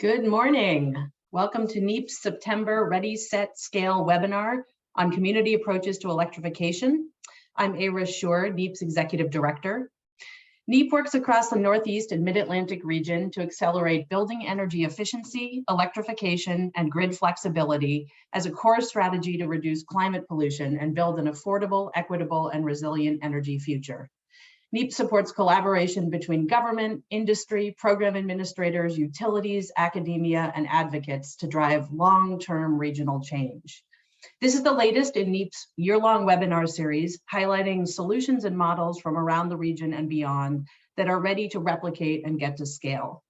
Good morning. Welcome to NEEP's September Ready, Set, Scale webinar on community approaches to electrification. I'm Ira Shore, NEEP's Executive Director. NEEP works across the Northeast and Mid-Atlantic region to accelerate building energy efficiency, electrification, and grid flexibility as a core strategy to reduce climate pollution and build an affordable, equitable, and resilient energy future. NEEP supports collaboration between government, industry, program administrators, utilities, academia, and advocates to drive long-term regional change. This is the latest in NEEP's year-long webinar series, highlighting solutions and models from around the region and beyond that are ready to replicate and get to scale.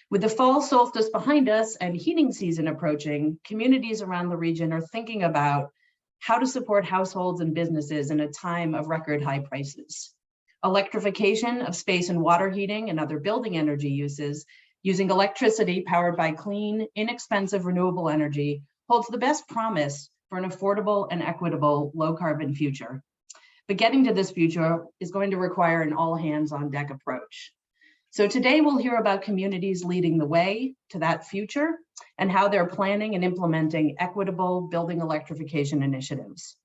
With the fall solstice behind us and heating season approaching, communities around the region are thinking about how to support households and businesses in a time of record high prices. Electrification of space and water heating and other building energy uses using electricity powered by clean, inexpensive renewable energy holds the best promise for an affordable and equitable low carbon future. But getting to this future is going to require an all hands on deck approach. So today we'll hear about communities leading the way to that future and how they're planning and implementing equitable building electrification initiatives.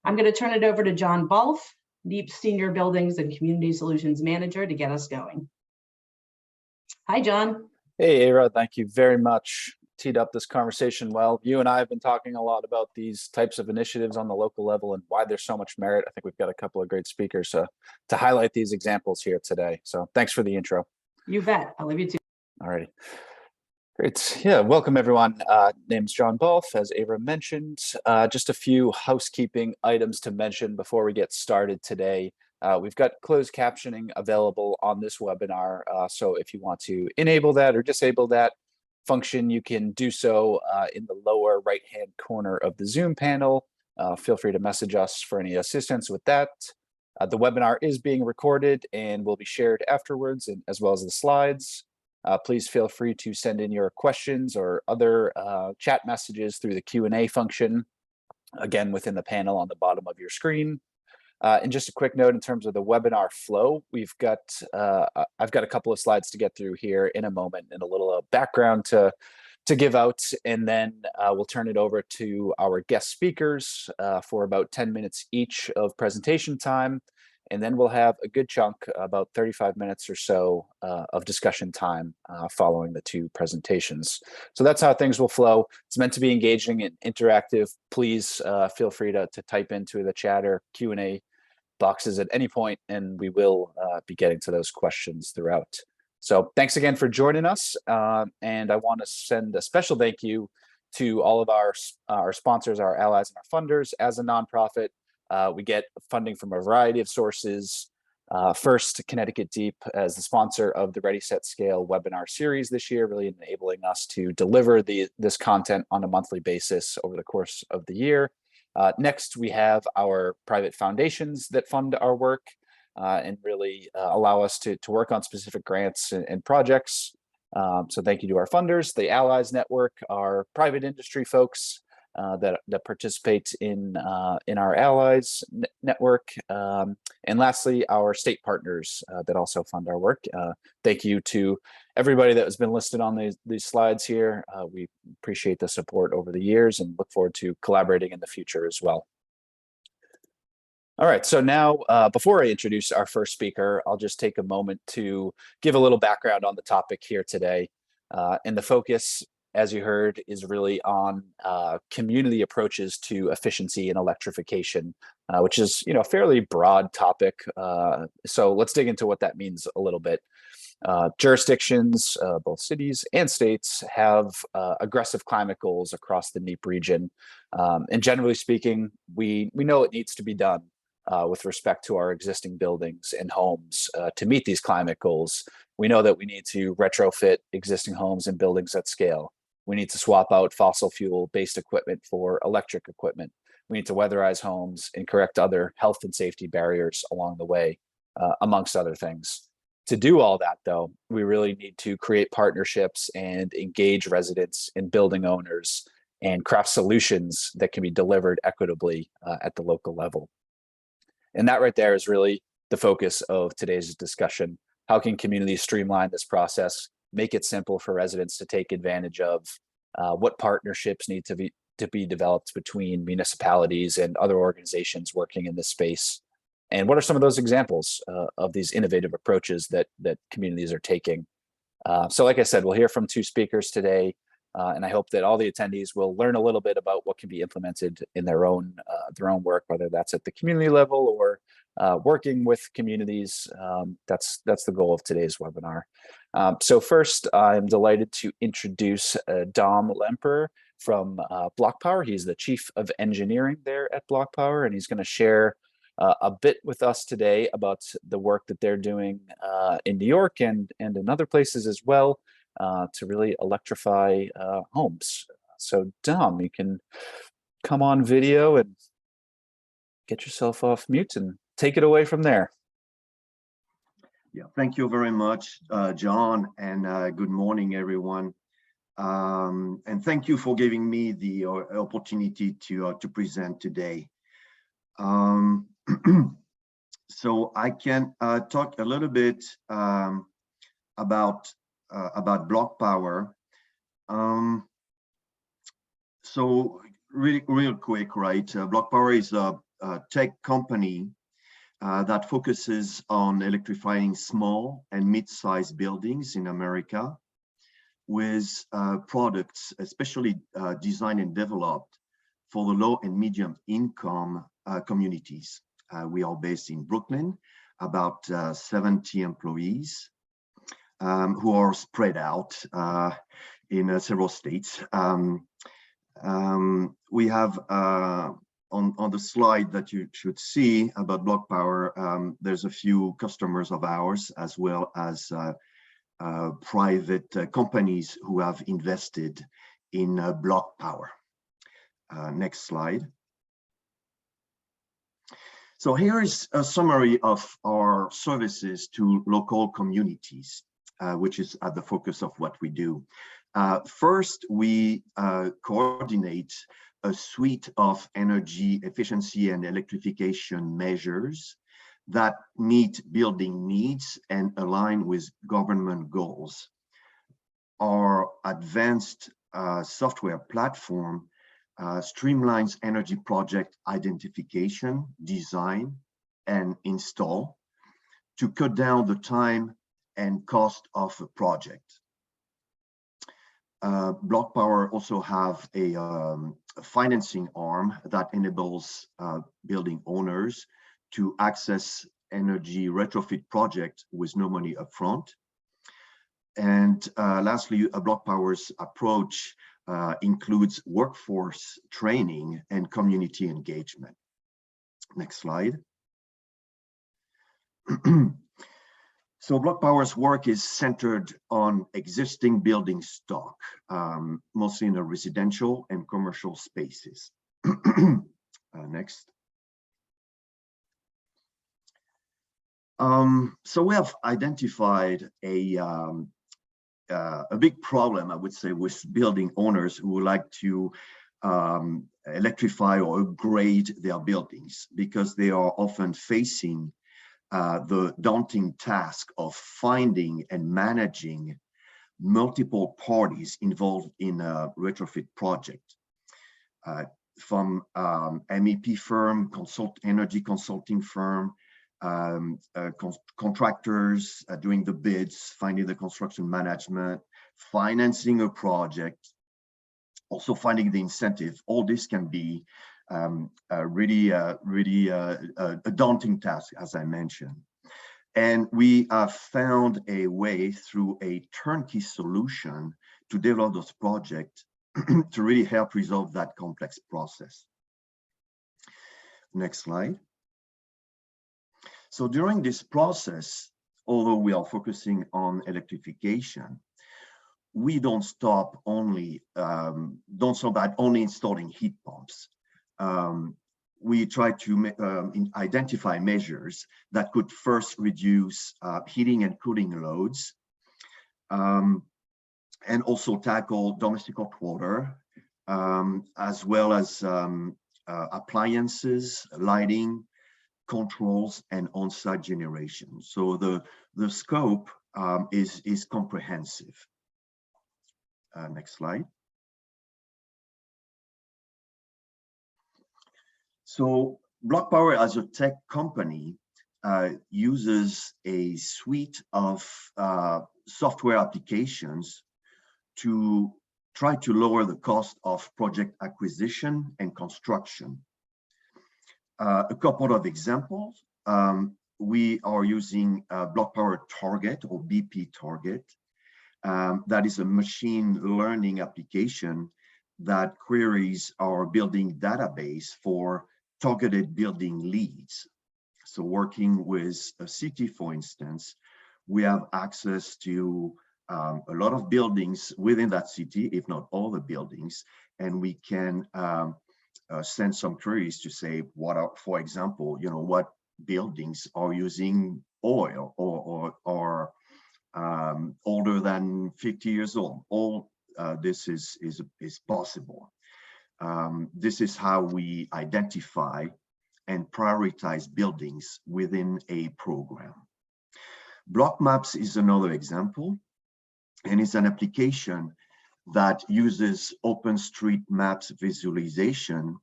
I'm going to turn it over to John Balfe, NEEP's Senior Buildings and Community Solutions Manager, to get us going. Hi, John. Hey, Ira, thank you very much. Teed up this conversation well. You and I have been talking a lot about these types of initiatives on the local level and why there's so much merit. I think we've got a couple of great speakers to highlight these examples here today. So thanks for the intro. You bet. I love you too. All righty. Great. Yeah, welcome everyone. Name's John Balfe, as Ava mentioned. Just a few housekeeping items to mention before we get started today. We've got closed captioning available on this webinar. So if you want to enable that or disable that function, you can do so in the lower right-hand corner of the Zoom panel. Feel free to message us for any assistance with that. The webinar is being recorded and will be shared afterwards, and as well as the slides. Please feel free to send in your questions or other chat messages through the Q&A function, again, within the panel on the bottom of your screen. And just a quick note in terms of the webinar flow, I've got a couple of slides to get through here in a moment and a little background to give out, and then we'll turn it over to our guest speakers for about 10 minutes each of presentation time. And then we'll have a good chunk, about 35 minutes or so of discussion time following the two presentations. So that's how things will flow. It's meant to be engaging and interactive. Please feel free to type into the chat or Q&A boxes at any point, and we will be getting to those questions throughout. So thanks again for joining us. And I want to send a special thank you to all of our sponsors, our allies, and our funders. As a nonprofit, we get funding from a variety of sources. First, Connecticut Deep as the sponsor of the Ready, Set, Scale webinar series this year, really enabling us to deliver this content on a monthly basis over the course of the year. Next, we have our private foundations that fund our work and really allow us to work on specific grants and projects. So thank you to our funders, the Allies Network, our private industry folks that participate in our Allies network, and lastly, our state partners that also fund our work. Thank you to everybody that has been listed on these slides here. We appreciate the support over the years and look forward to collaborating in the future as well. All right, so now before I introduce our first speaker, I'll just take a moment to give a little background on the topic here today. And the focus, as you heard, is really on community approaches to efficiency and electrification, which is a fairly broad topic. So let's dig into what that means a little bit. Jurisdictions, both cities and states, have aggressive climate goals across the NEEP region. And generally speaking, we know it needs to be done with respect to our existing buildings and homes to meet these climate goals. We know that we need to retrofit existing homes and buildings at scale. We need to swap out fossil fuel-based equipment for electric equipment. We need to weatherize homes and correct other health and safety barriers along the way, amongst other things. To do all that, though, we really need to create partnerships and engage residents and building owners and craft solutions that can be delivered equitably at the local level. And that right there is really the focus of today's discussion. How can communities streamline this process make it simple for residents to take advantage of, what partnerships need to be developed between municipalities and other organizations working in this space. And what are some of those examples of these innovative approaches that communities are taking? So like I said, we'll hear from two speakers today, and I hope that all the attendees will learn a little bit about what can be implemented in their own work, whether that's at the community level or working with communities. That's the goal of today's webinar. So first, I'm delighted to introduce Dom Lemper from Block Power. He's the Chief of Engineering there at Block Power, and he's going to share a bit with us today about the work that they're doing in New York and in other places as well to really electrify homes. So Dom, you can come on video and get yourself off mute and take it away from there. Yeah, thank you very much, John, and good morning, everyone. And thank you for giving me the opportunity to present today. So I can talk a little bit about Block Power. So real quick, right? Block Power is a tech company that focuses on electrifying small and mid-sized buildings in America with products especially designed and developed for the low and medium income communities. We are based in Brooklyn, about 70 employees who are spread out in several states. We have on the slide that you should see about Block Power, there's a few customers of ours, as well as private companies who have invested in Block Power. Next slide. So here is a summary of our services to local communities, which is at the focus of what we do. First, we coordinate a suite of energy efficiency and electrification measures that meet building needs and align with government goals. Our advanced software platform streamlines energy project identification, design, and install to cut down the time and cost of a project. Block Power also have a financing arm that enables building owners to access energy retrofit projects with no money upfront. And lastly, Block Power's approach includes workforce training and community engagement. Next slide. So Block Power's work is centered on existing building stock, mostly in the residential and commercial spaces. Next. So we have identified a big problem, I would say, with building owners who would like to electrify or upgrade their buildings, because they are often facing the daunting task of finding and managing multiple parties involved in a retrofit project, from MEP firm, energy consulting firm, contractors doing the bids, finding the construction management, financing a project, also finding the incentive. All this can be really a daunting task, as I mentioned. And we have found a way through a turnkey solution to develop those projects to really help resolve that complex process. Next slide. So during this process, although we are focusing on electrification, we don't stop at only installing heat pumps. We try to identify measures that could first reduce heating and cooling loads, and also tackle domestic hot water, as well as appliances, lighting, controls, and on-site generation. So the scope is comprehensive. Next slide. So Block Power as a tech company uses a suite of software applications to try to lower the cost of project acquisition and construction. A couple of examples. We are using Block Power Target, or BP Target. That is a machine learning application that queries our building database for targeted building leads. So working with a city, for instance, we have access to a lot of buildings within that city, if not all the buildings, and we can send some queries to say what are, for example, what buildings are using oil or older than 50 years old. All this is possible. This is how we identify and prioritize buildings within a program. Block Maps is another example, and it's an application that uses OpenStreetMaps visualization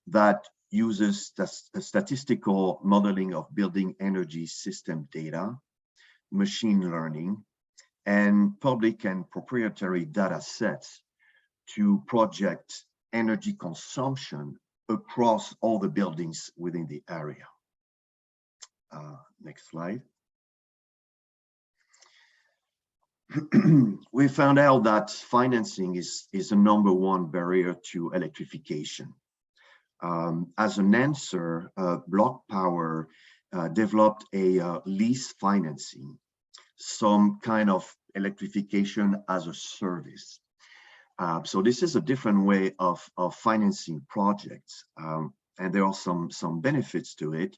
that uses the statistical modeling of building energy system data, machine learning, and public and proprietary data sets to project energy consumption across all the buildings within the area. Next slide. We found out that financing is the #1 barrier to electrification. As an answer, Block Power developed a lease financing, some kind of electrification as a service. So this is a different way of financing projects, and there are some benefits to it.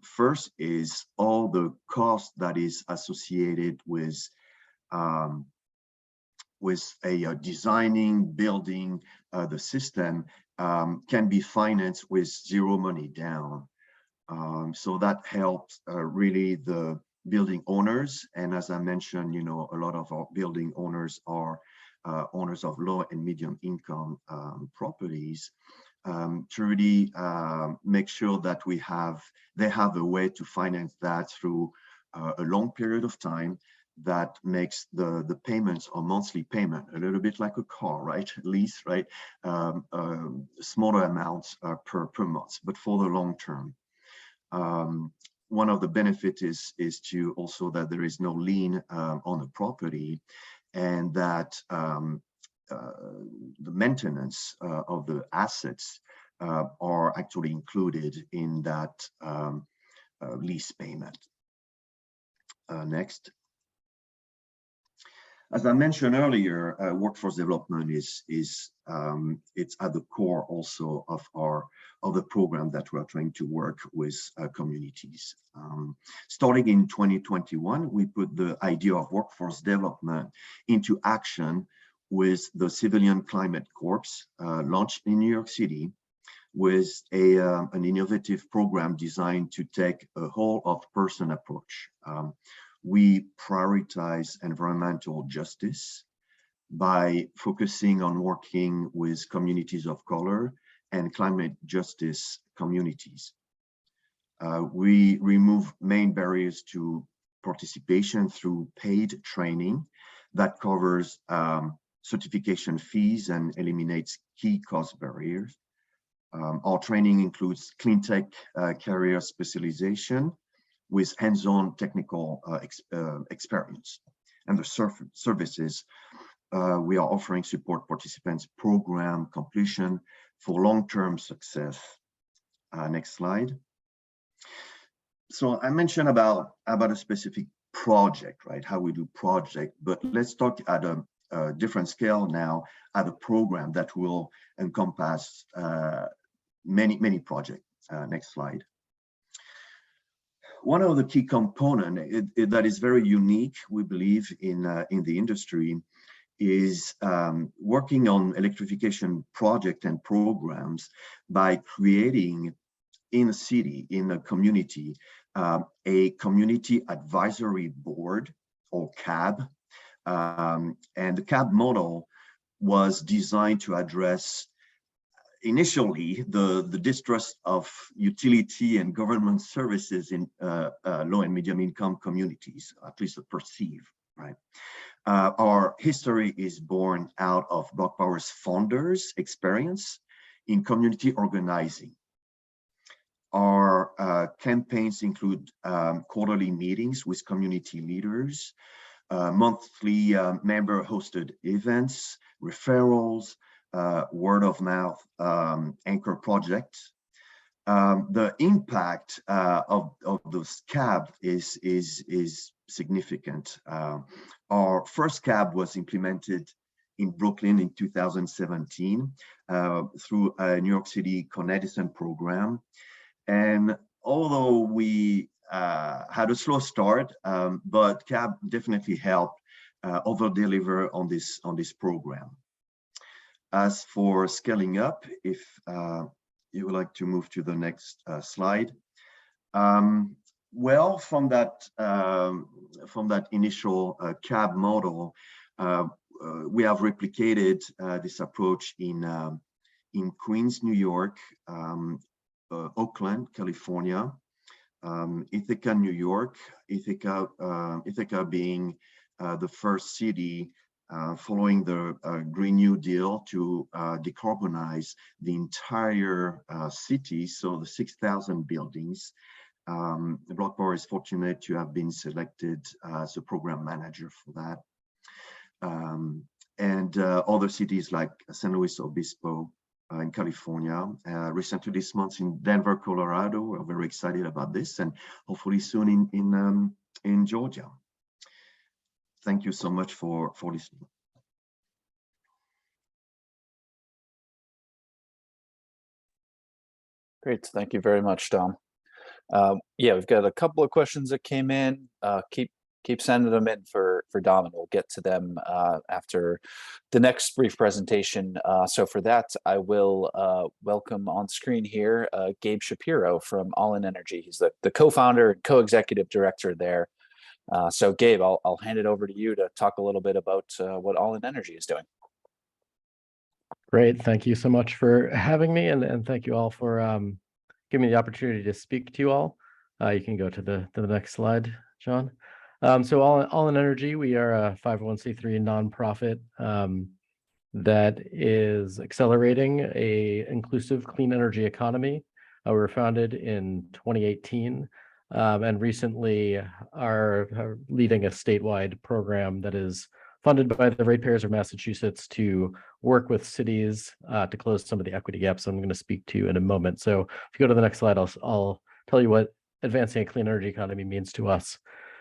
First is all the cost that is associated with designing, building the system can be financed with zero money down. So that helps really the building owners. And as I mentioned, a lot of our building owners are owners of low and medium income properties, to really make sure that they have a way to finance that through a long period of time that makes the payments or monthly payment a little bit like a car, right? Lease, right? Smaller amounts per month, but for the long term. One of the benefits is to also that there is no lien on the property, and that the maintenance of the assets are actually included in that lease payment. Next. As I mentioned earlier, workforce development is it's at the core also of the program that we are trying to work with communities. Starting in 2021, we put the idea of workforce development into action with the Civilian Climate Corps, launched in New York City, with an innovative program designed to take a whole of person approach. We prioritize environmental justice by focusing on working with communities of color and climate justice communities. We remove main barriers to participation through paid training that covers certification fees and eliminates key cost barriers. Our training includes clean tech career specialization with hands-on technical experience. And the services we are offering support participants program completion for long-term success. Next slide. So I mentioned about a specific project, right? How we do project, but let's talk at a different scale now at a program that will encompass many projects. Next slide. One of the key components that is very unique, we believe, in the industry is working on electrification project and programs by creating in a city, in a community advisory board or CAB. And the CAB model was designed to address initially the distrust of utility and government services in low and medium income communities, at least perceived, right? Our history is born out of Block Power's founders' experience in community organizing. Our campaigns include quarterly meetings with community leaders, monthly member-hosted events, referrals, word of mouth anchor projects. The impact of those CAB is significant. Our first CAB was implemented in Brooklyn in 2017 through a New York City Con-Edison program. And although we had a slow start, but CAB definitely helped over-deliver on this program. As for scaling up, if you would like to move to the next slide. Well, from that initial CAB model, we have replicated this approach in Queens, New York, Oakland, California, Ithaca, New York, Ithaca being the first city following the Green New Deal to decarbonize the entire city, so the 6,000 buildings. Block Power is fortunate to have been selected as a program manager for that. And other cities like San Luis Obispo in California, recently this month in Denver, Colorado. We're very excited about this, and hopefully soon in Georgia. Thank you so much for listening. Great, thank you very much, Dom. Yeah, we've got a couple of questions that came in. Keep sending them in for Dom, and we'll get to them after the next brief presentation. So for that, I will welcome on screen here Gabe Shapiro from All In Energy. He's the co-founder and co-executive director there. So Gabe, I'll hand it over to you to talk a little bit about what All In Energy is doing. Great, thank you so much for having me, and thank you all for giving me the opportunity to speak to you all. You can go to the next slide, John. So All In Energy, we are a 501c3 nonprofit that is accelerating a inclusive clean energy economy. We were founded in 2018 and recently are leading a statewide program that is funded by the ratepayers of Massachusetts to work with cities to close some of the equity gaps I'm going to speak to in a moment. So if you go to the next slide, I'll tell you what advancing a clean energy economy means to us.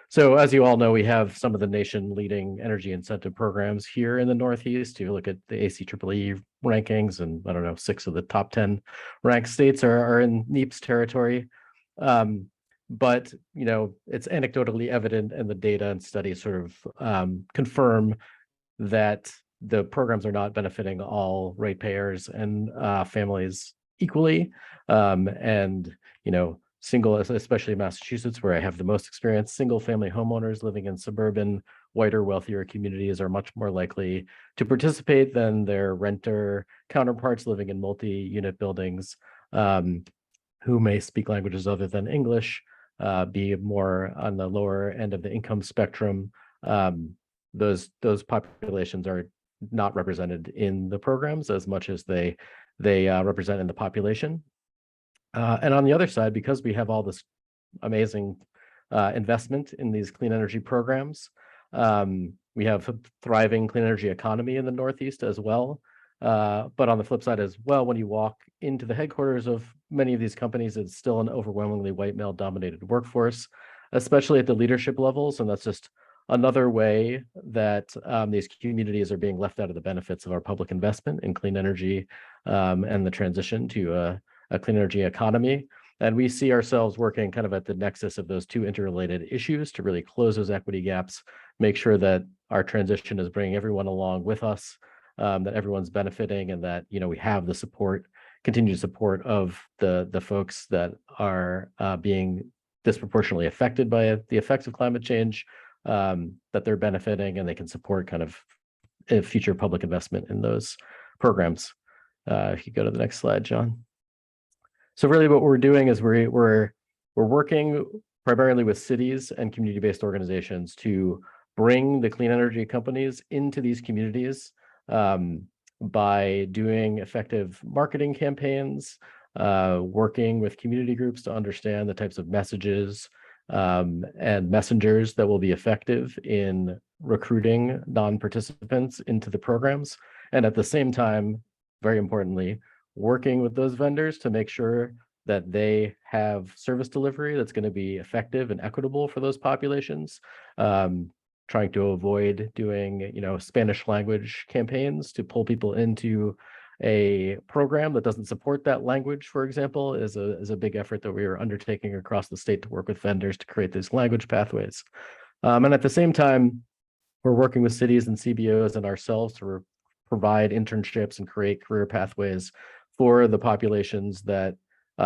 So as you all know, we have some of the nation-leading energy incentive programs here in the Northeast. You look at the ACEEE rankings, and I don't know, 6 of the top 10 ranked states are in NEEP's territory. But you know, it's anecdotally evident, and the data and studies sort of confirm that the programs are not benefiting all ratepayers and families equally. And you know, especially in Massachusetts, where I have the most experience, single-family homeowners living in suburban, whiter, wealthier communities are much more likely to participate than their renter counterparts living in multi-unit buildings who may speak languages other than English, be more on the lower end of the income spectrum. Those populations are not represented in the programs as much as they represent in the population. And on the other side, because we have all this amazing investment in these clean energy programs, we have a thriving clean energy economy in the Northeast as well. But on the flip side as well, when you walk into the headquarters of many of these companies, it's still an overwhelmingly white male-dominated workforce, especially at the leadership levels. And that's just another way that these communities are being left out of the benefits of our public investment in clean energy and the transition to a clean energy economy. And we see ourselves working kind of at the nexus of those two interrelated issues to really close those equity gaps, make sure that our transition is bringing everyone along with us, that everyone's benefiting, and that, you know, we have the support, continued support of the folks that are being disproportionately affected by the effects of climate change, that they're benefiting, and they can support kind of future public investment in those programs. If you go to the next slide, John. So really what we're doing is we're working primarily with cities and community-based organizations to bring the clean energy companies into these communities by doing effective marketing campaigns, working with community groups to understand the types of messages and messengers that will be effective in recruiting non-participants into the programs. And at the same time, very importantly, working with those vendors to make sure that they have service delivery that's going to be effective and equitable for those populations. Trying to avoid doing, Spanish language campaigns to pull people into a program that doesn't support that language, for example, is a big effort that we are undertaking across the state to work with vendors to create these language pathways. And at the same time, we're working with cities and CBOs and ourselves to provide internships and create career pathways for the populations that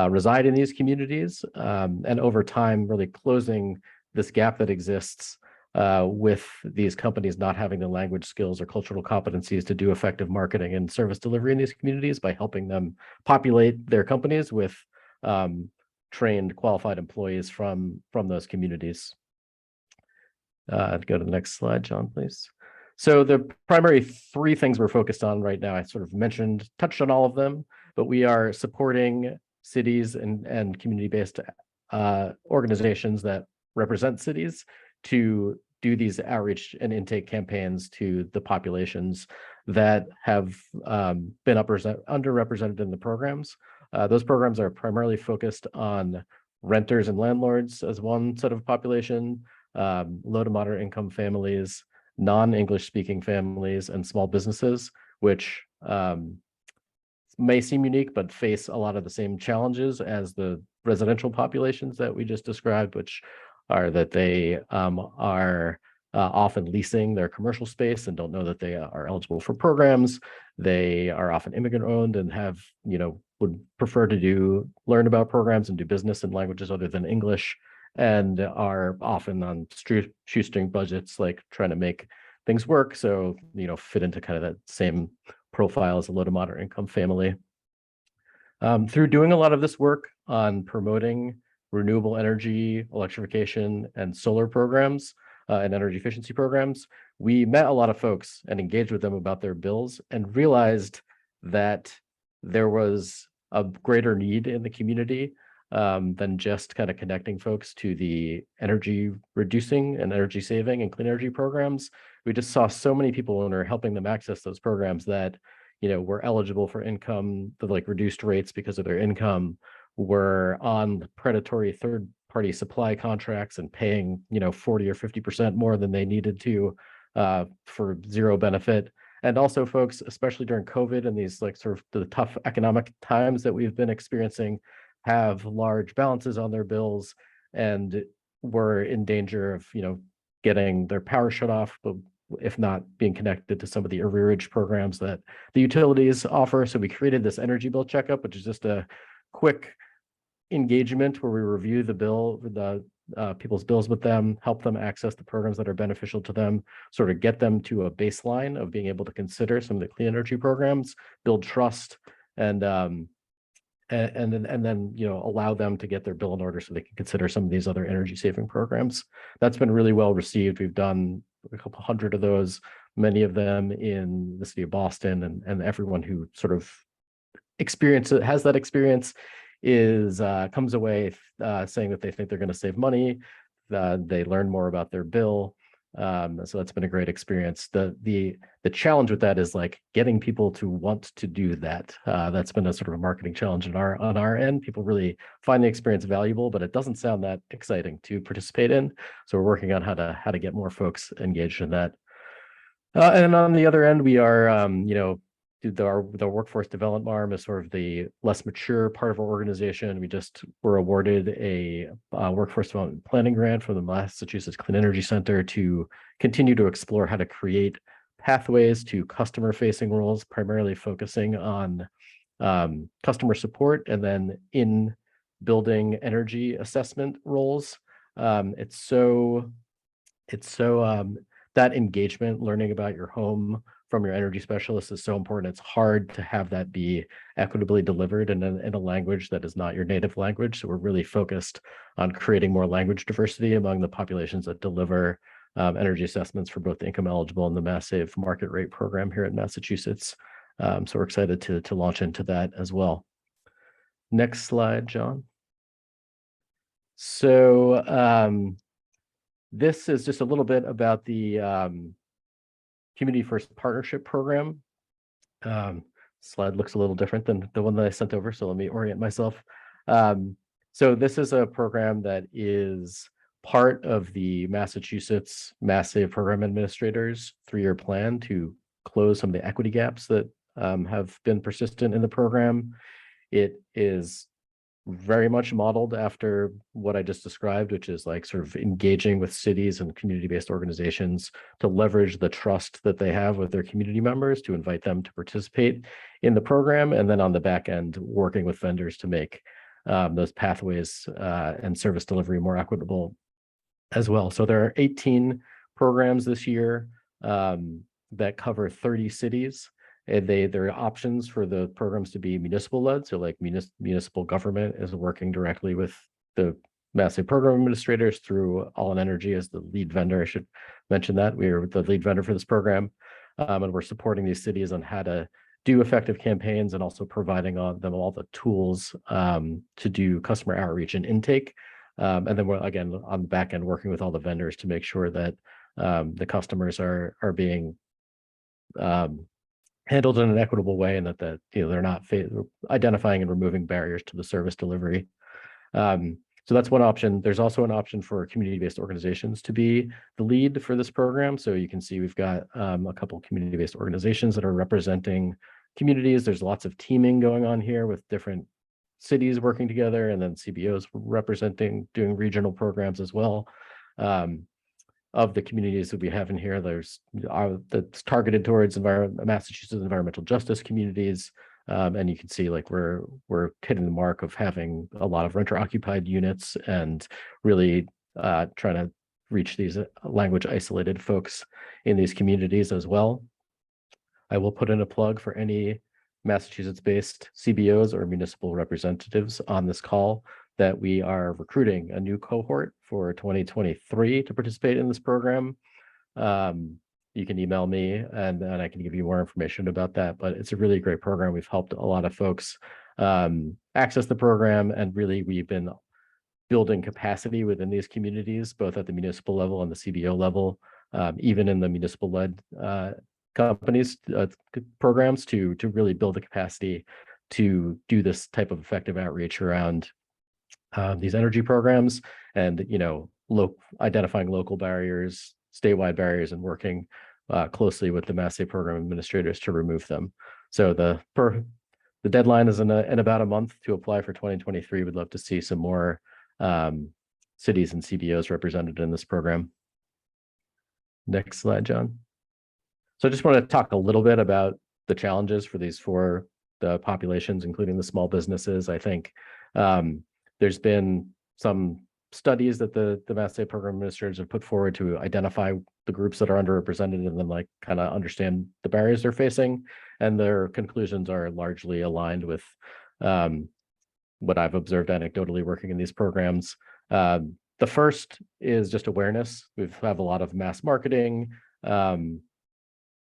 reside in these communities, and over time really closing this gap that exists with these companies not having the language skills or cultural competencies to do effective marketing and service delivery in these communities by helping them populate their companies with trained, qualified employees from those communities. Go to the next slide, John, please. So the primary three things we're focused on right now, I sort of touched on all of them, but we are supporting cities and community-based organizations that represent cities to do these outreach and intake campaigns to the populations that have been underrepresented in the programs. Those programs are primarily focused on renters and landlords as one set of population, low to moderate income families, non-English speaking families, and small businesses, which may seem unique, but face a lot of the same challenges as the residential populations that we just described, which are that they are often leasing their commercial space and don't know that they are eligible for programs. They are often immigrant owned and have, would prefer to learn about programs and do business in languages other than English, and are often on shoestring budgets, like trying to make things work. So, fit into kind of that same profile as a low to moderate income family. Through doing a lot of this work on promoting renewable energy, electrification, and solar programs and energy efficiency programs, we met a lot of folks and engaged with them about their bills and realized that there was a greater need in the community than just kind of connecting folks to the energy reducing and energy saving and clean energy programs. We just saw so many people when we were helping them access those programs that, were eligible for income, the reduced rates because of their income, were on predatory third-party supply contracts and paying, 40 or 50% more than they needed to for zero benefit. And also folks, especially during COVID and these sort of the tough economic times that we've been experiencing, have large balances on their bills and were in danger of, getting their power shut off, but if not being connected to some of the arrearage programs that the utilities offer. So we created this energy bill checkup, which is just a quick engagement where we review the people's bills with them, help them access the programs that are beneficial to them, sort of get them to a baseline of being able to consider some of the clean energy programs, build trust, and then allow them to get their bill in order so they can consider some of these other energy saving programs. That's been really well received. We've done a couple hundred of those, many of them in the city of Boston, and everyone who sort of has that experience is comes away saying that they think they're going to save money. They learn more about their bill. So that's been a great experience. The challenge with that is getting people to want to do that. That's been a sort of a marketing challenge on our end. People really find the experience valuable, but it doesn't sound that exciting to participate in. So we're working on how to get more folks engaged in that. And on the other end, we are the workforce development arm is sort of the less mature part of our organization. We just were awarded a workforce development planning grant from the Massachusetts Clean Energy Center to continue to explore how to create pathways to customer-facing roles, primarily focusing on customer support and then in building energy assessment roles. It's so it's so that engagement, learning about your home from your energy specialist is so important. It's hard to have that be equitably delivered in a language that is not your native language. So we're really focused on creating more language diversity among the populations that deliver energy assessments for both the income eligible and the Mass Save market rate program here in Massachusetts. So we're excited to launch into that as well. Next slide, John. So this is just a little bit about the Community First Partnership Program. Slide looks a little different than the one that I sent over, so let me orient myself. So this is a program that is part of the Massachusetts Mass Save Program Administrators 3-year plan to close some of the equity gaps that have been persistent in the program. It is very much modeled after what I just described, which is like sort of engaging with cities and community-based organizations to leverage the trust that they have with their community members to invite them to participate in the program. And then on the back end, working with vendors to make those pathways and service delivery more equitable as well. So there are 18 programs this year that cover 30 cities. And there are options for the programs to be municipal led. So like municipal government is working directly with the Mass Save program administrators through All in Energy as the lead vendor. I should mention that we are the lead vendor for this program. And we're supporting these cities on how to do effective campaigns and also providing them all the tools to do customer outreach and intake. And then we're again on the back end working with all the vendors to make sure that the customers are being handled in an equitable way, and that they're not identifying and removing barriers to the service delivery. So that's one option. There's also an option for community-based organizations to be the lead for this program. So you can see we've got a couple community-based organizations that are representing communities. There's lots of teaming going on here with different cities working together, and then CBOs doing regional programs as well. Of the communities that we have in here, that's targeted towards Massachusetts environmental justice communities, and you can see like we're hitting the mark of having a lot of renter occupied units and really trying to reach these language isolated folks in these communities as well. I will put in a plug for any Massachusetts based CBOs or municipal representatives on this call that we are recruiting a new cohort for 2023 to participate in this program. You can email me and I can give you more information about that, but it's a really great program. We've helped a lot of folks access the program, and really we've been building capacity within these communities, both at the municipal level and the CBO level, even in the municipal led companies programs to really build the capacity to do this type of effective outreach around these energy programs, and identifying local barriers, statewide barriers, and working closely with the Mass Save program administrators to remove them. So the deadline is in about a month to apply for 2023. We'd love to see some more cities and CBOs represented in this program. Next slide, John. So I just want to talk a little bit about the challenges for the populations, including the small businesses. I think there's been some studies that the Mass Save program administrators have put forward to identify the groups that are underrepresented and then kind of understand the barriers they're facing. And their conclusions are largely aligned with what I've observed anecdotally working in these programs. The first is just awareness. We have a lot of mass marketing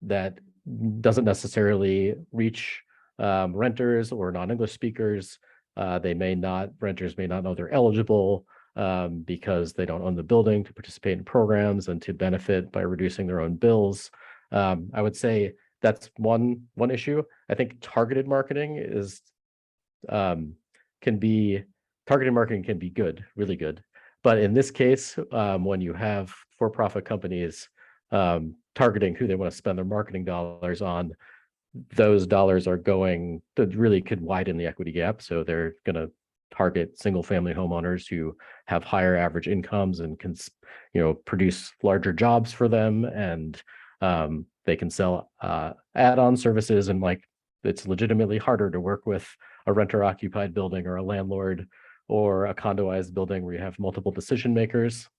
that doesn't necessarily reach renters or non-English speakers. Renters may not know they're eligible because they don't own the building to participate in programs and to benefit by reducing their own bills. I would say that's one issue. I think targeted marketing can be good, really good. But in this case, when you have for-profit companies targeting who they want to spend their marketing dollars on, those dollars are going that really could widen the equity gap. So they're going to target single family homeowners who have higher average incomes and can produce larger jobs for them, and they can sell add-on services, and it's legitimately harder to work with a renter occupied building or a landlord or a condoized building where you have multiple decision makers.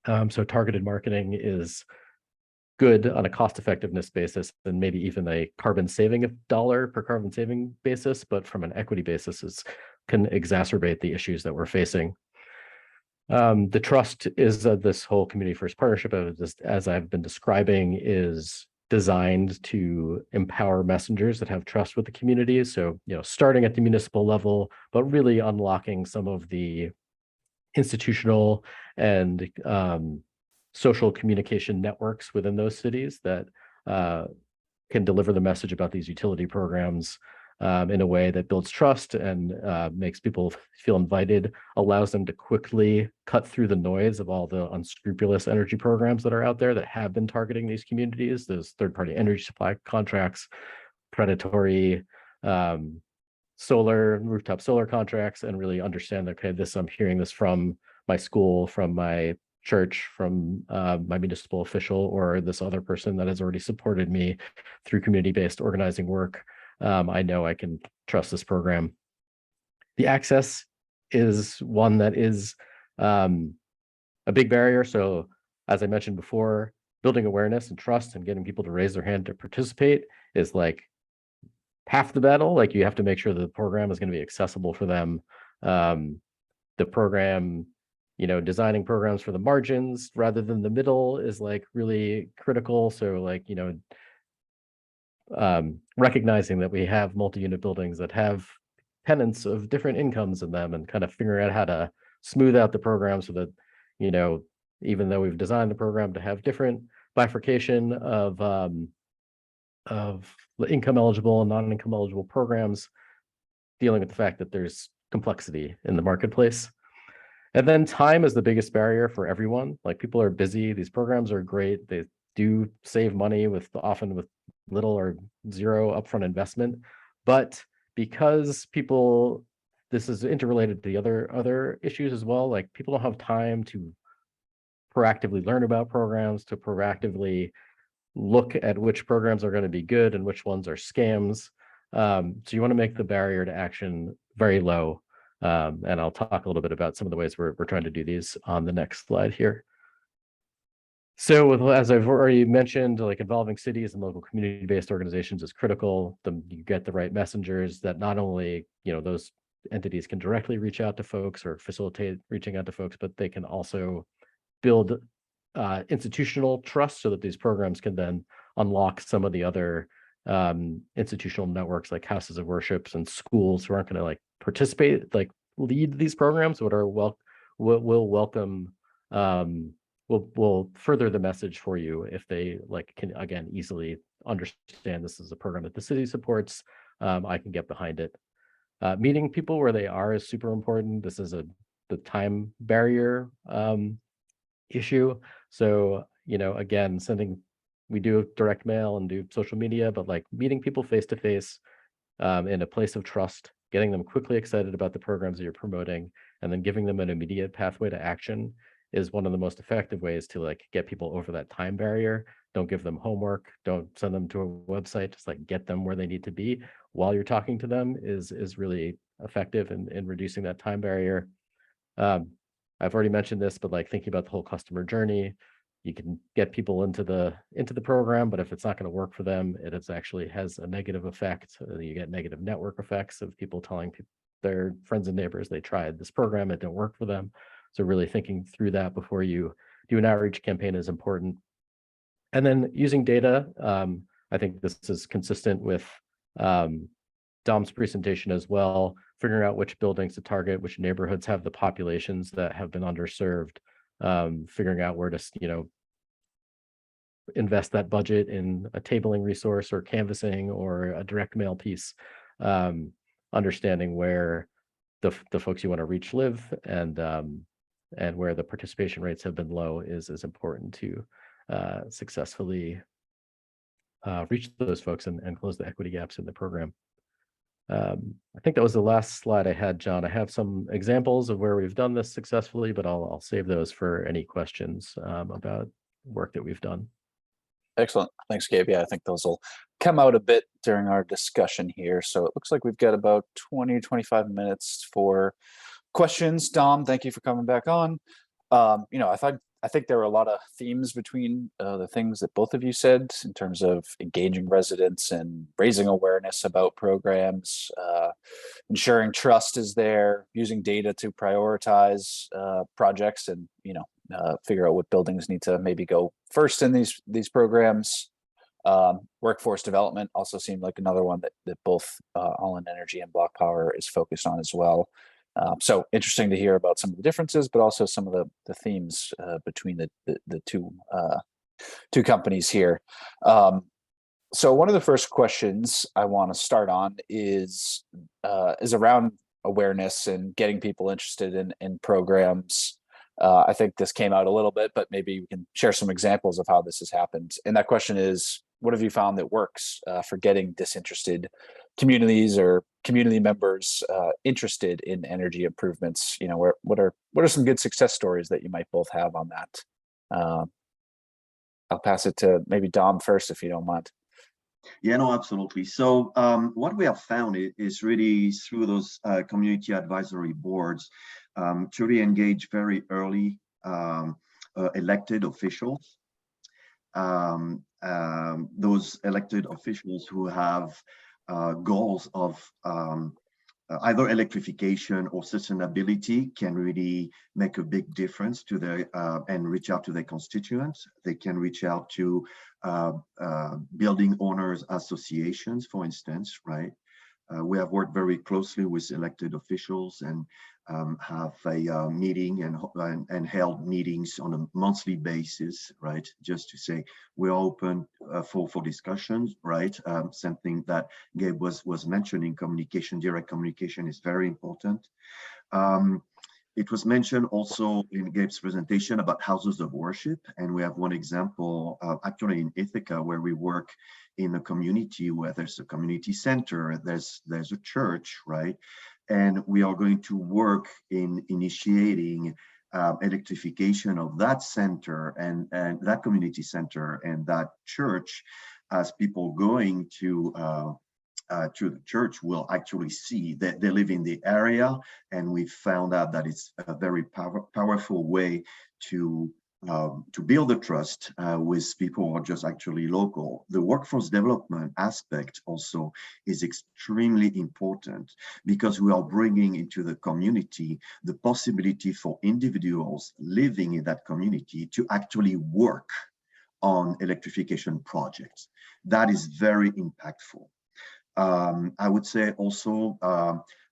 So targeted marketing is good on a cost effectiveness basis and maybe even a carbon saving dollar per carbon saving basis, but from an equity basis can exacerbate the issues that we're facing. The trust is this whole community first partnership, as I've been describing, is designed to empower messengers that have trust with the community. So, starting at the municipal level, but really unlocking some of the institutional and social communication networks within those cities that can deliver the message about these utility programs in a way that builds trust and makes people feel invited, allows them to quickly cut through the noise of all the unscrupulous energy programs that are out there that have been targeting these communities, those third-party energy supply contracts, predatory rooftop solar contracts, and really understand that, okay, I'm hearing this from my school, from my church, from my municipal official, or this other person that has already supported me through community-based organizing work. I know I can trust this program. The access is one that is a big barrier. So as I mentioned before, building awareness and trust and getting people to raise their hand to participate is like half the battle. Like, you have to make sure that the program is going to be accessible for them. The program, designing programs for the margins rather than the middle is like really critical. So like, recognizing that we have multi-unit buildings that have tenants of different incomes in them, and kind of figuring out how to smooth out the program so that, even though we've designed the program to have different bifurcation of the income eligible and non-income eligible programs, dealing with the fact that there's complexity in the marketplace. And then time is the biggest barrier for everyone. Like, people are busy. These programs are great. They do save money often with little or zero upfront investment. But because this is interrelated to the other issues as well. Like, people don't have time to proactively learn about programs, to proactively look at which programs are going to be good and which ones are scams. So you want to make the barrier to action very low. And I'll talk a little bit about some of the ways we're trying to do these on the next slide here. So as I've already mentioned, like, involving cities and local community-based organizations is critical. You get the right messengers that not only, those entities can directly reach out to folks or facilitate reaching out to folks, but they can also build institutional trust so that these programs can then unlock some of the other institutional networks, like houses of worships and schools, who aren't going to like participate, like lead these programs, but will welcome, will further the message for you if they can, again, easily understand this is a program that the city supports. I can get behind it. Meeting people where they are is super important. This is the time barrier issue. So, again, we do direct mail and do social media, but like meeting people face to face in a place of trust, getting them quickly excited about the programs that you're promoting, and then giving them an immediate pathway to action is one of the most effective ways to like get people over that time barrier. Don't give them homework. Don't send them to a website. Just like get them where they need to be while you're talking to them is really effective in reducing that time barrier. I've already mentioned this, but like thinking about the whole customer journey, you can get people into the program, but if it's not going to work for them, it actually has a negative effect. You get negative network effects of people telling their friends and neighbors they tried this program, it didn't work for them. So really thinking through that before you do an outreach campaign is important. And then using data, I think this is consistent with Dom's presentation as well, figuring out which buildings to target, which neighborhoods have the populations that have been underserved, figuring out where to, invest that budget in a tabling resource or canvassing or a direct mail piece, understanding where the folks you want to reach live and where the participation rates have been low is important to successfully reach those folks and close the equity gaps in the program. I think that was the last slide I had, John. I have some examples of where we've done this successfully, but I'll save those for any questions about work that we've done. Excellent. Thanks, Gabe. Yeah, I think those will come out a bit during our discussion here. So it looks like we've got about 20, 25 minutes for questions. Dom, thank you for coming back on. I I think there were a lot of themes between the things that both of you said in terms of engaging residents and raising awareness about programs, ensuring trust is there, using data to prioritize projects, and figure out what buildings need to maybe go first in these programs. Workforce development also seemed like another one that both All in Energy and Block Power is focused on as well. So interesting to hear about some of the differences, but also some of the themes between the two companies here. So one of the first questions I want to start on is around awareness and getting people interested in programs. I think this came out a little bit, but maybe we can share some examples of how this has happened. And that question is, what have you found that works for getting disinterested communities or community members interested in energy improvements? What are some good success stories that you might both have on that? I'll pass it to maybe Dom first, if you don't mind. Yeah, no, absolutely. So what we have found is really through those community advisory boards to really engage very early elected officials. Those elected officials who have goals of either electrification or sustainability can really make a big difference to their and reach out to their constituents. They can reach out to building owners associations, for instance, right? We have worked very closely with elected officials and have a meeting and held meetings on a monthly basis, right? Just to say we're open for discussions, right? Something that Gabe was mentioning, direct communication is very important. It was mentioned also in Gabe's presentation about houses of worship, and we have one example actually in Ithaca where we work in a community where there's a community center, there's a church, right? And we are going to work in initiating electrification of that center and that community center and that church, as people going to the church will actually see that they live in the area, and we found out that it's a very powerful way to build the trust with people who are just actually local. The workforce development aspect also is extremely important because we are bringing into the community the possibility for individuals living in that community to actually work on electrification projects. That is very impactful. I would say also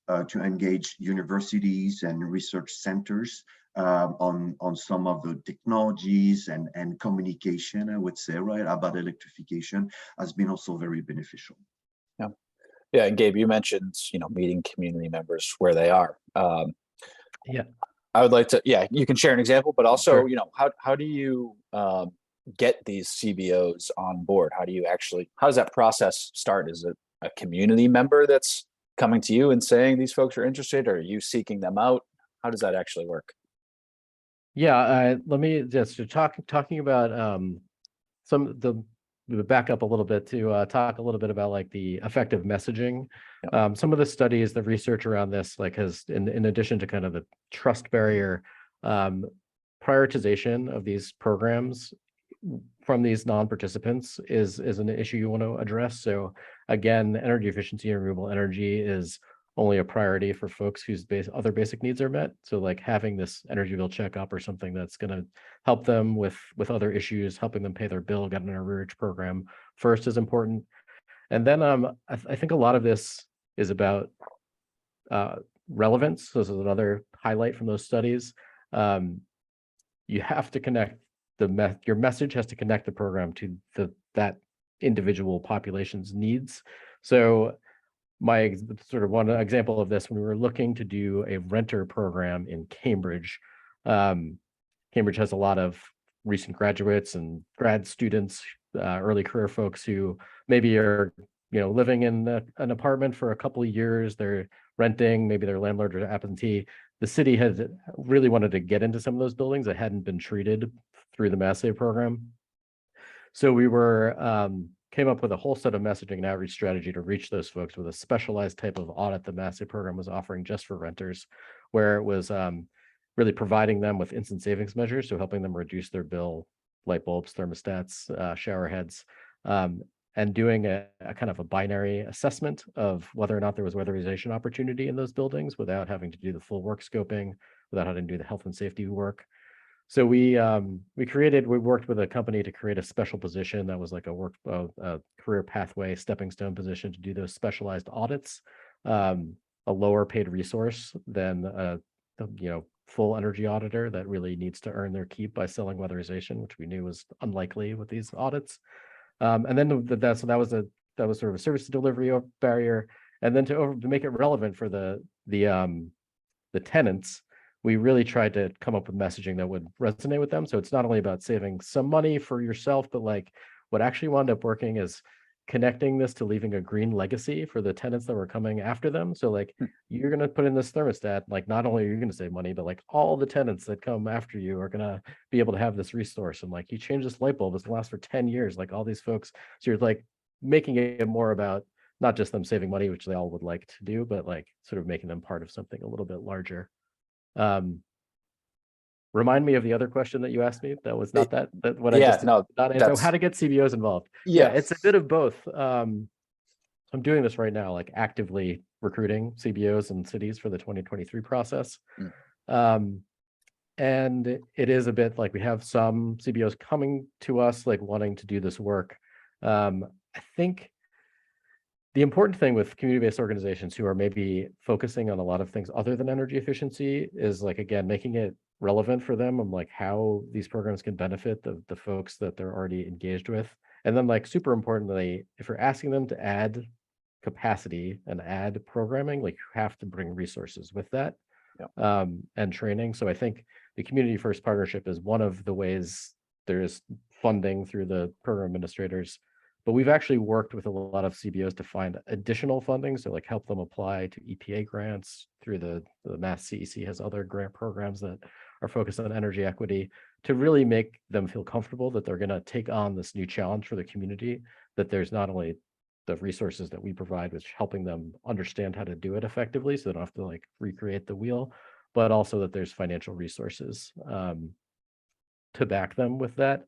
to engage universities and research centers on some of the technologies and communication, I would say, right, about electrification has been also very beneficial. Yeah, and Gabe, you mentioned, meeting community members where they are. Yeah, I would like to, you can share an example, but also, sure. how do you get these CBOs on board? How does that process start? Is it a community member that's coming to you and saying these folks are interested, or are you seeking them out? How does that actually work? Yeah, let me just talking about back up a little bit to talk a little bit about like the effective messaging. Some of the studies, the research around this, like has in addition to kind of the trust barrier, prioritization of these programs from these non-participants is an issue you want to address. So again, energy efficiency and renewable energy is only a priority for folks whose other basic needs are met. So like having this energy bill checkup or something that's going to help them with other issues, helping them pay their bill, get an arrearage program first is important. And then I think a lot of this is about relevance. This is another highlight from those studies. You have to connect your message has to connect the program to that individual population's needs. So my sort of one example of this, when we were looking to do a renter program in Cambridge, Cambridge has a lot of recent graduates and grad students, early career folks who maybe are living in an apartment for a couple of years. They're renting, maybe their landlord or absentee. The city has really wanted to get into some of those buildings that hadn't been treated through the Mass Save program. So we came up with a whole set of messaging and outreach strategy to reach those folks with a specialized type of audit the Mass Save program was offering just for renters, where it was really providing them with instant savings measures, so helping them reduce their bill, light bulbs, thermostats, shower heads, and doing a kind of a binary assessment of whether or not there was weatherization opportunity in those buildings without having to do the full work scoping, without having to do the health and safety work. So we worked with a company to create a special position that was like a career pathway stepping stone position to do those specialized audits, a lower paid resource than full energy auditor that really needs to earn their keep by selling weatherization, which we knew was unlikely with these audits. And then that was sort of a service delivery barrier, and then to make it relevant for the tenants, we really tried to come up with messaging that would resonate with them. So it's not only about saving some money for yourself, but like what actually wound up working is connecting this to leaving a green legacy for the tenants that were coming after them. So like you're going to put in this thermostat, like not only are you going to save money, but like all the tenants that come after you are going to be able to have this resource. And like you change this light bulb, it's going to last for 10 years, like all these folks. So you're like making it more about not just them saving money, which they all would like to do, but like sort of making them part of something a little bit larger. Remind me of the other question that you asked me. That was not that what I just did not answer. How to get CBOs involved. Yeah, it's a bit of both. I'm doing this right now, like actively recruiting CBOs in cities for the 2023 process. And it is a bit like we have some CBOs coming to us, like wanting to do this work. I think the important thing with community-based organizations who are maybe focusing on a lot of things other than energy efficiency is like, again, making it relevant for them and like how these programs can benefit the folks that they're already engaged with. And then like super importantly, if you're asking them to add capacity and add programming, like you have to bring resources with that and training. So I think the community first partnership is one of the ways there's funding through the program administrators. But we've actually worked with a lot of CBOs to find additional funding, so like help them apply to EPA grants through the Mass CEC has other grant programs that are focused on energy equity to really make them feel comfortable that they're going to take on this new challenge for the community, that there's not only the resources that we provide, which helping them understand how to do it effectively so they don't have to like recreate the wheel, but also that there's financial resources to back them with that.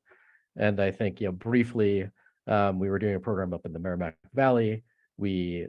And I think, briefly, we were doing a program up in the Merrimack Valley. We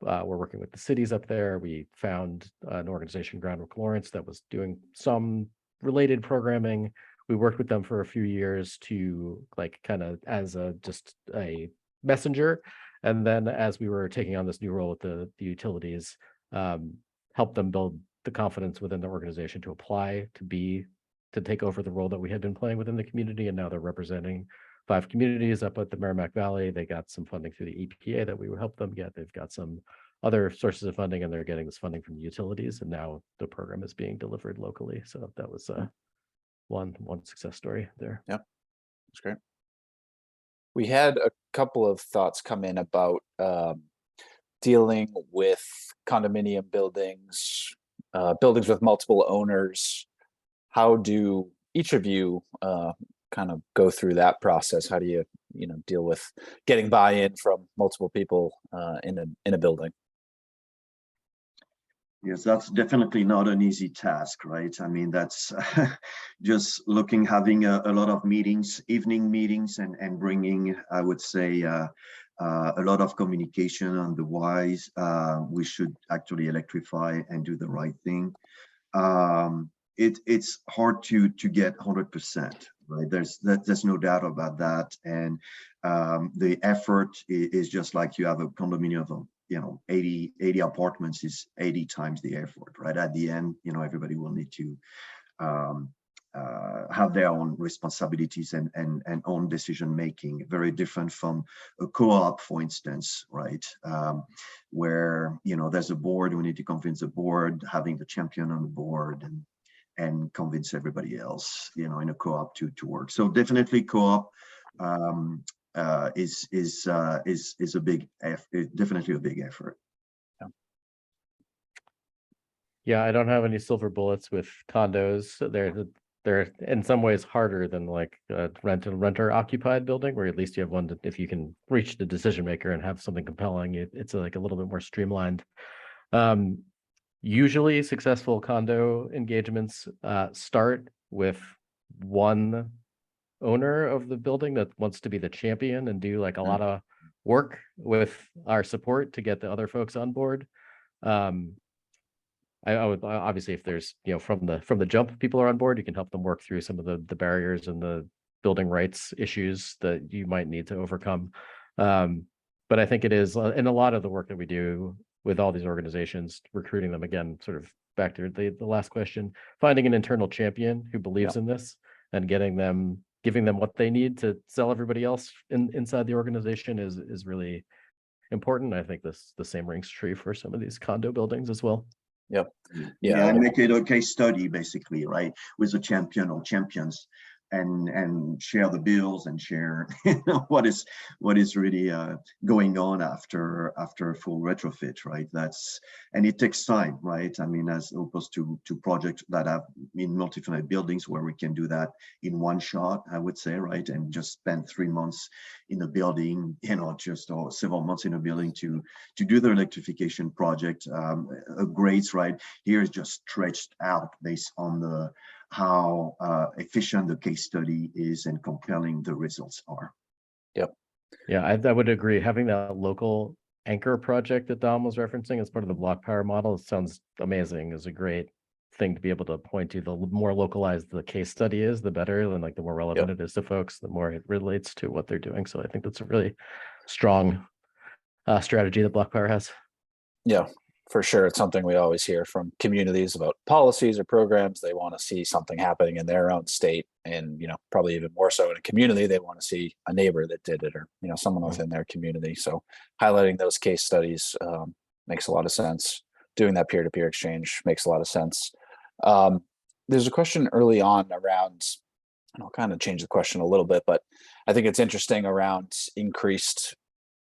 were working with the cities up there. We found an organization, Groundwork Lawrence, that was doing some related programming. We worked with them for a few years to like kind of as just a messenger. And then as we were taking on this new role with the utilities, help them build the confidence within the organization to apply to take over the role that we had been playing within the community. And now they're representing 5 communities up at the Merrimack Valley. They got some funding through the EPA that we would help them get. They've got some other sources of funding, and they're getting this funding from the utilities. And now the program is being delivered locally. So that was one success story there. Yeah, that's great. We had a couple of thoughts come in about dealing with condominium buildings, buildings with multiple owners. How do each of you kind of go through that process? How do you deal with getting buy-in from multiple people in a building? Yes, that's definitely not an easy task, right? I mean, that's just having a lot of meetings, evening meetings, and bringing, I would say, a lot of communication on the whys. We should actually electrify and do the right thing. It's hard to get 100%, right? There's no doubt about that. And the effort is just like you have a condominium of 80 apartments is 80 times the effort, right? At the end, everybody will need to have their own responsibilities and own decision making. Very different from a co-op, for instance, right? Where there's a board, we need to convince the board, having the champion on the board and convince everybody else, in a co-op to work. So definitely co-op is a big definitely a big effort. Yeah, I don't have any silver bullets with condos. They're in some ways harder than like a renter occupied building, where at least you have one if you can reach the decision maker and have something compelling, it's like a little bit more streamlined. usually successful condo engagements start with one owner of the building that wants to be the champion and do like a lot of work with our support to get the other folks on board. I would obviously, if there's, from the jump, people are on board, you can help them work through some of the barriers and the building rights issues that you might need to overcome. But I think it is, and a lot of the work that we do with all these organizations, recruiting them, again, sort of back to the last question, finding an internal champion who believes in this and giving them what they need to sell everybody else inside the organization is really important. I think the same rings true for some of these condo buildings as well. Yep. Yeah, and make it a case study, basically, right, with a champion or champions, and share the bills and share what is really going on after a full retrofit, right? And it takes time, right? I mean, as opposed to projects that have in multi-family buildings where we can do that in one shot, I would say, right? And just spend 3 months in a building, or several months in a building to do the electrification project. Upgrades, right? Here is just stretched out based on how efficient the case study is and compelling the results are. Yep. Yeah, I would agree. Having that local anchor project that Dom was referencing as part of the block power model, it sounds amazing. Is a great thing to be able to point to. The more localized the case study is, the better, and like the more relevant it is to folks, the more it relates to what they're doing. So I think that's a really strong strategy that block power has. Yeah. For sure. It's something we always hear from communities about policies or programs. They want to see something happening in their own state, and probably even more so in a community, they want to see a neighbor that did it, or someone within their community. So highlighting those case studies makes a lot of sense. Doing that peer-to-peer exchange makes a lot of sense. There's a question early on around, and I'll kind of change the question a little bit, but I think it's interesting around increased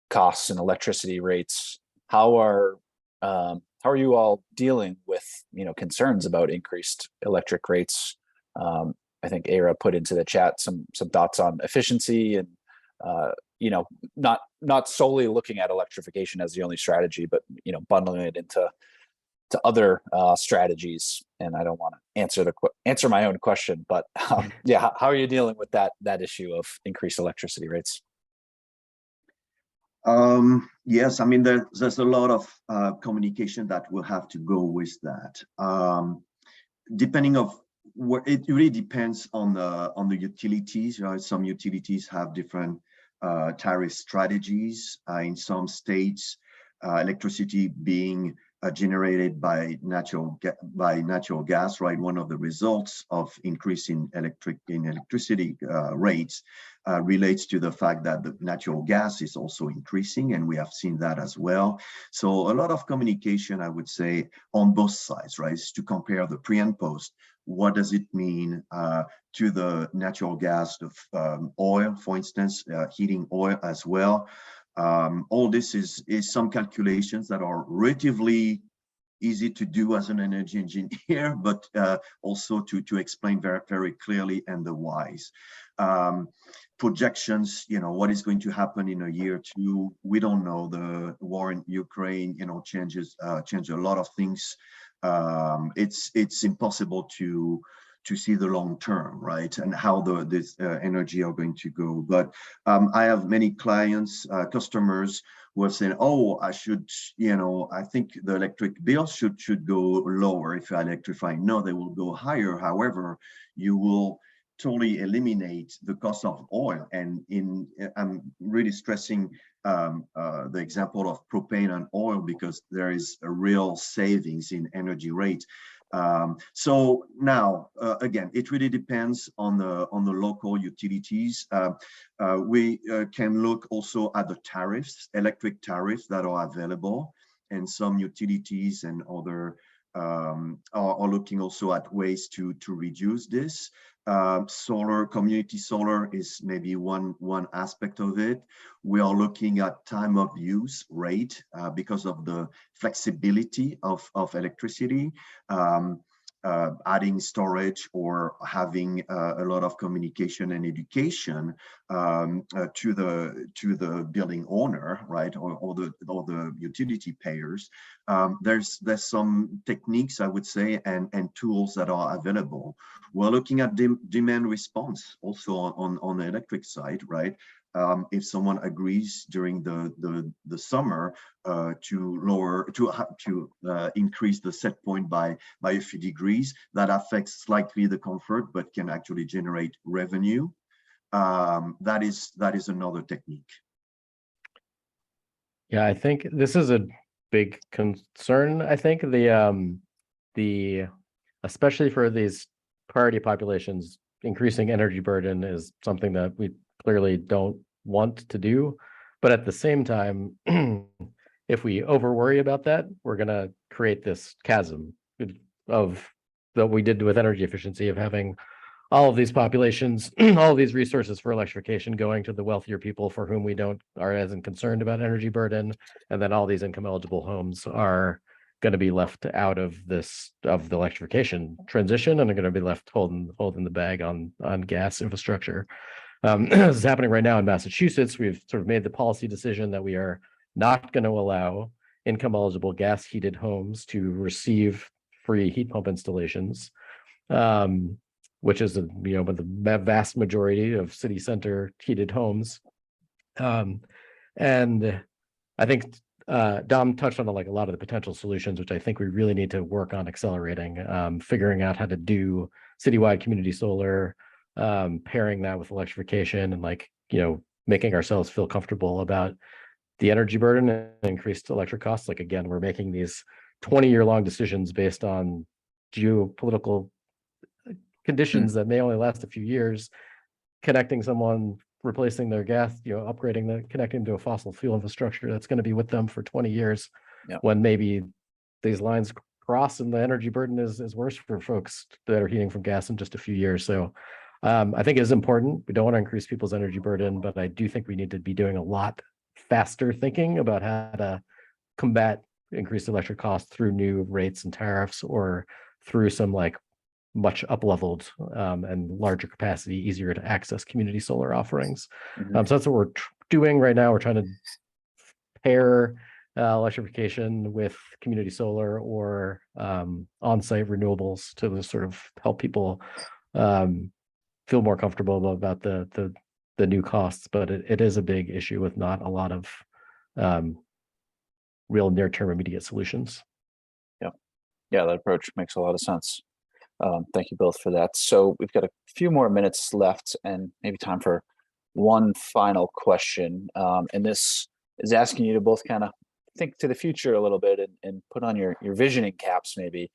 costs and electricity rates. How are you all dealing with concerns about increased electric rates? I think Era put into the chat some thoughts on efficiency and not solely looking at electrification as the only strategy, but bundling it into other strategies. And I don't want to answer my own question, but yeah, how are you dealing with that issue of increased electricity rates? Yes, I mean, there's a lot of communication that will have to go with that. Depending of where, it really depends on the utilities. Some utilities have different tariff strategies. In some states, electricity being generated by natural gas, right? One of the results of increasing electricity rates relates to the fact that the natural gas is also increasing, and we have seen that as well. So a lot of communication, I would say, on both sides, right? Is to compare the pre and post. What does it mean to the natural gas, of oil, for instance, heating oil as well? All this is some calculations that are relatively easy to do as an energy engineer, but also to explain very, very clearly, and the whys. Projections, what is going to happen in a year or two, we don't know. The war in Ukraine, change a lot of things. It's impossible to see the long term, right, and how this energy are going to go. But I have many clients, customers who have said, "Oh, I should, I think the electric bill should go lower if I electrify." No, they will go higher. However, you will totally eliminate the cost of oil. And I'm really stressing the example of propane and oil, because there is a real savings in energy rate. So now, again, it really depends on the local utilities. We can look also at the tariffs, electric tariffs that are available, and some utilities and other are looking also at ways to reduce this. Solar, community solar is maybe one aspect of it. We are looking at time of use rate because of the flexibility of electricity. adding storage or having a lot of communication and education to the building owner, right, or the utility payers. There's some techniques, I would say, and tools that are available. We're looking at demand response also on the electric side, right? If someone agrees during the summer to increase the set point by a few degrees, that affects slightly the comfort, but can actually generate revenue. That is another technique. Yeah, I think this is a big concern. I think the especially for these priority populations, increasing energy burden is something that we clearly don't want to do. But at the same time, if we over worry about that, we're going to create this chasm of that we did with energy efficiency, of having all of these populations, all of these resources for electrification going to the wealthier people for whom we are as concerned about energy burden. And then all these income eligible homes are going to be left out of the electrification transition and are going to be left holding the bag on gas infrastructure. This is happening right now in Massachusetts. We've sort of made the policy decision that we are not going to allow income eligible gas heated homes to receive free heat pump installations, which is the vast majority of city center heated homes. And I think Dom touched on a lot of the potential solutions, which I think we really need to work on accelerating, figuring out how to do citywide community solar, pairing that with electrification, and making ourselves feel comfortable about the energy burden and increased electric costs. Again, we're making these 20-year-long decisions based on geopolitical conditions that may only last a few years. Connecting someone, replacing their gas, connecting to a fossil fuel infrastructure that's going to be with them for 20 years, when maybe these lines cross and the energy burden is worse for folks that are heating from gas in just a few years. So I think it is important. We don't want to increase people's energy burden, but I do think we need to be doing a lot faster thinking about how to combat increased electric costs through new rates and tariffs, or through some much up-leveled and larger capacity, easier to access community solar offerings. So that's what we're doing right now. We're trying to pair electrification with community solar or on-site renewables to sort of help people feel more comfortable about the new costs. But it is a big issue with not a lot of real near-term immediate solutions. Yeah, that approach makes a lot of sense. Thank you both for that. So we've got a few more minutes left and maybe time for one final question. And this is asking you to both kind of think to the future a little bit and put on your visioning caps maybe.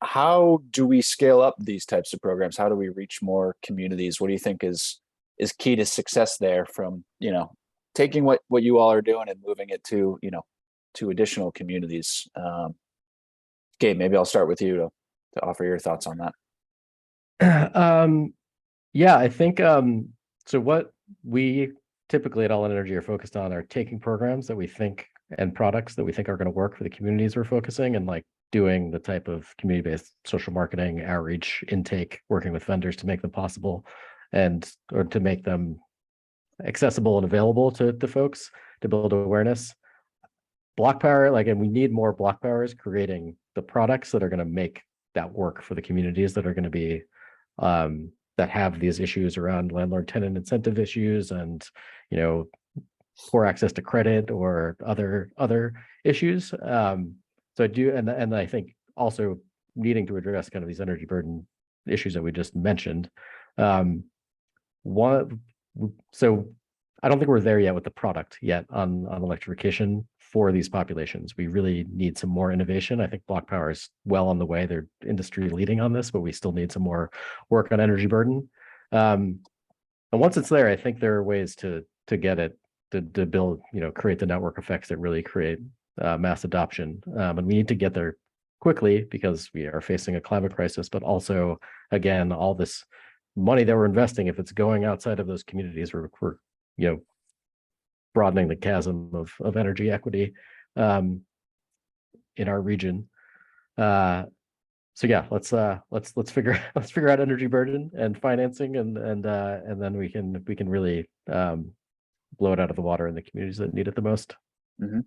How do we scale up these types of programs? How do we reach more communities? What do you think is key to success there, from, taking what you all are doing and moving it to, to additional communities? Gabe, maybe I'll start with you to offer your thoughts on that. Yeah, I think so. What we typically at All in Energy are focused on are taking programs that we think and products that we think are going to work for the communities we're focusing, and doing the type of community-based social marketing, outreach, intake, working with vendors to make them possible, or to make them accessible and available to folks, to build awareness. Block power, and we need more block powers creating the products that are going to make that work for the communities that are going to be that have these issues around landlord-tenant incentive issues, and poor access to credit or other issues. So I do, and I think also needing to address kind of these energy burden issues that we just mentioned. So I don't think we're there yet with the product yet on electrification for these populations. We really need some more innovation. I think block power is well on the way. They're industry leading on this, but we still need some more work on energy burden. And once it's there, I think there are ways to get it to build, create the network effects that really create mass adoption. And we need to get there quickly because we are facing a climate crisis, but also, again, all this money that we're investing, if it's going outside of those communities, we're broadening the chasm of energy equity in our region. So yeah, let's figure out energy burden and financing, and then we can really blow it out of the water in the communities that need it the most. Mm-hmm.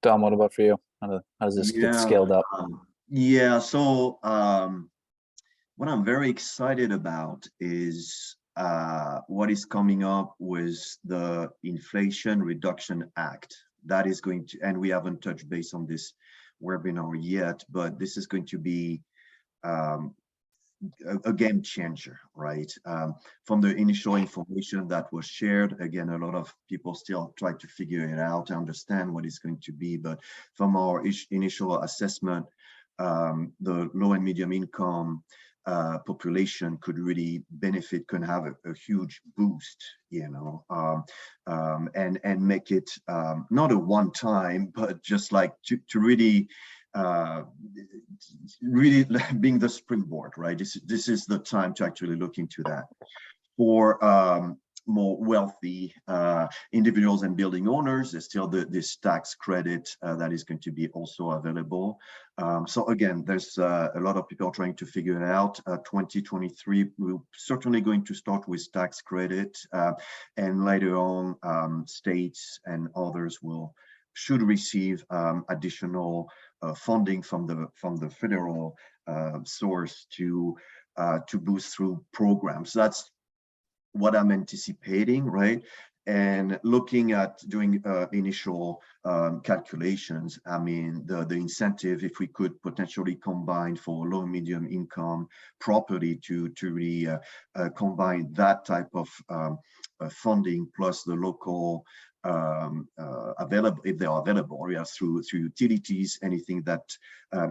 Dom, what about for you? How does this get scaled up? Yeah, so what I'm very excited about is what is coming up with the Inflation Reduction Act. That is going to, and we haven't touched base on this webinar yet, but this is going to be a game changer, right? From the initial information that was shared, again, a lot of people still try to figure it out, understand what it's going to be, but from our initial assessment, the low and medium income population could really benefit, can have a huge boost, you know, and make it not a one time, but just like to really really being the springboard, right? This is the time to actually look into that. For more wealthy individuals and building owners, there's still this tax credit that is going to be also available. So again, there's a lot of people trying to figure it out. 2023, we're certainly going to start with tax credit, and later on, states and others should receive additional funding from the federal source to boost through programs. That's what I'm anticipating, right? And looking at doing initial calculations, I mean, the incentive, if we could potentially combine for low and medium income property to really combine that type of funding plus the local available, if they are available, yeah, through utilities, anything that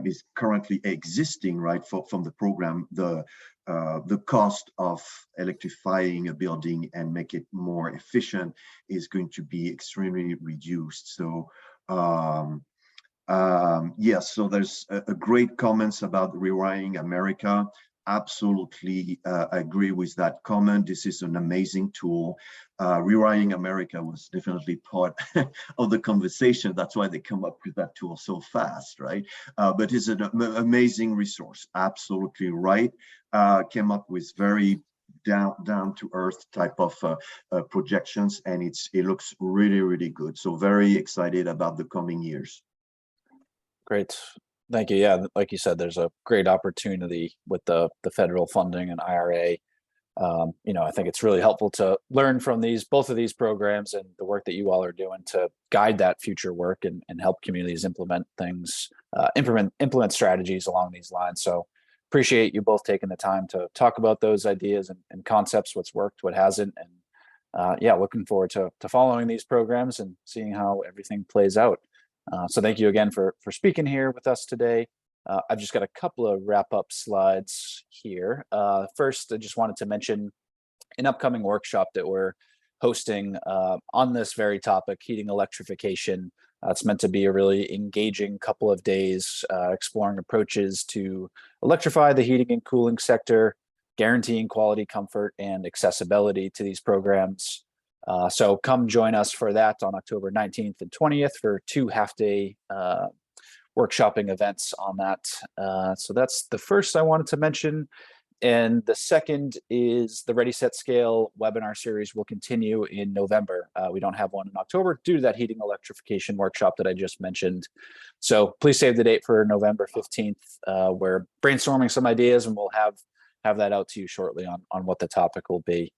is currently existing, right, from the program, the cost of electrifying a building and make it more efficient is going to be extremely reduced. So yes, so there's a great comments about Rewiring America. Absolutely agree with that comment. This is an amazing tool. Rewiring America was definitely part of the conversation. That's why they come up with that tool so fast, right? But it's an amazing resource. Absolutely right. Came up with very down to earth type of projections, and it looks really, really good. So very excited about the coming years. Great. Thank you. Yeah, like you said, there's a great opportunity with the federal funding and IRA. You know, I think it's really helpful to learn from both of these programs and the work that you all are doing to guide that future work and help communities implement things, implement strategies along these lines. So appreciate you both taking the time to talk about those ideas and concepts, what's worked, what hasn't, and yeah, looking forward to following these programs and seeing how everything plays out. So thank you again for speaking here with us today. I've just got a couple of wrap-up slides here. First, I just wanted to mention an upcoming workshop that we're hosting on this very topic, heating electrification. It's meant to be a really engaging couple of days, exploring approaches to electrify the heating and cooling sector, guaranteeing quality, comfort, and accessibility to these programs. So come join us for that on October 19th and 20th for 2 half-day workshopping events on that. So that's the first I wanted to mention. And the second is the Ready, Set, Scale webinar series will continue in November. We don't have one in October due to that heating electrification workshop that I just mentioned. So please save the date for November 15th. We're brainstorming some ideas, and we'll have that out to you shortly on what the topic will be.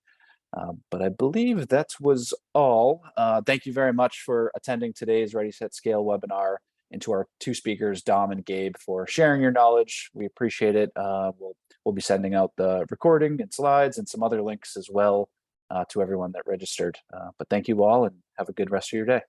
But I believe that was all. Thank you very much for attending today's Ready, Set, Scale webinar, and to our 2 speakers, Dom and Gabe, for sharing your knowledge. We appreciate it. We'll be sending out the recording and slides and some other links as well to everyone that registered. But thank you all, and have a good rest of your day.